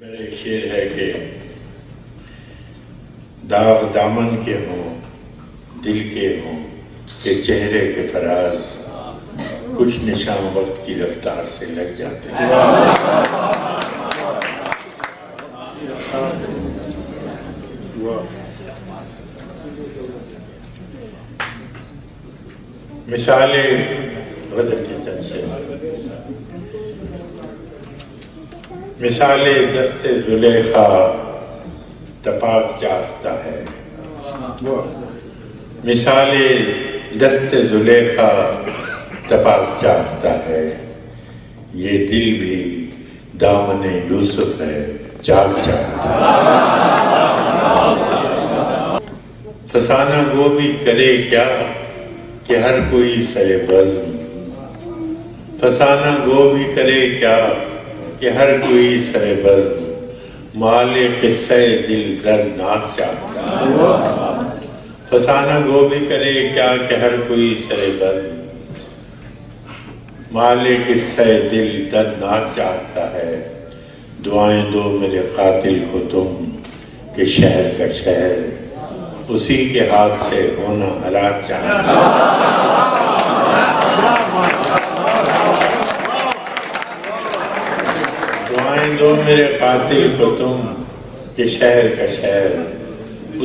میرا ایک شعر ہے کہ داغ دامن کے ہوں دل کے ہوں کہ چہرے کے فراز کچھ نشان وقت کی رفتار سے لگ جاتے ہیں۔ مثال غزل کی تنصیب مثال دست زلیخا تپاک چاہتا ہے، مثال دست زلیخا تپاک چاہتا ہے، یہ دل بھی دامن یوسف ہے جاگ چاہتا ہے۔ فسانہ گو بھی کرے کیا کہ ہر کوئی سر بزم، فسانہ گو بھی کرے کیا کہ ہر کوئی سر بزم، مال قصہ دل دردناک چاہتا ہے۔ فسانہ گو بھی کرے کیا کہ ہر کوئی سر بزم، مال قصہ دل دردناک چاہتا ہے۔ دعائیں دو میرے قاتل کو تم کہ شہر کا شہر اسی کے ہاتھ سے ہونا ہلاک چاہتا ہے۔ دعائیں دو میرے قاتل کو تم کہ شہر کا شہر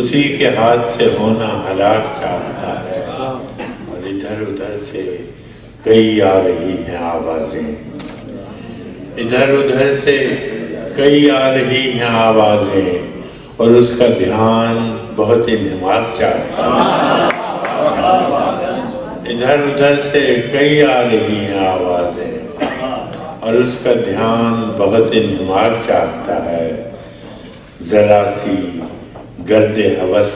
اسی کے ہاتھ سے ہونا ہلاک چاہتا ہے۔ اور ادھر ادھر سے کئی آ رہی ہیں آوازیں، ادھر ادھر سے کئی آ رہی ہیں آوازیں، اور اس کا دھیان بہت انہماک چاہتا ہے۔ ادھر ادھر سے کئی آ رہی ہیں آوازیں اور اس کا دھیان بہت انہماک چاہتا ہے۔ ذرا سی گرد ہوس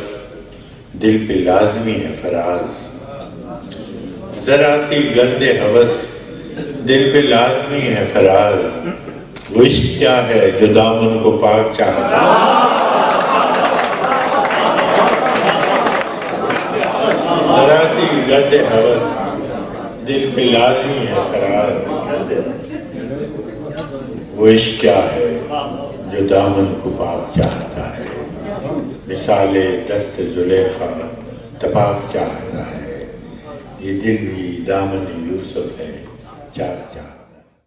دل پہ لازمی ہے فراز، ذرا سی گرد ہوس دل پہ لازمی ہے فراز، وہ عشق کیا ہے جو دامن کو پاک چاہتا ہے۔ ذرا سی گرد ہوس دل پہ لازمی ہے فراز، وہ عشق کیا ہے جو دامن کو پاک چاہتا ہے۔ مثال دست زلیخا تپاک چاہتا ہے، یہ دل بھی دامن یوسف ہے چاک چاہتا ہے۔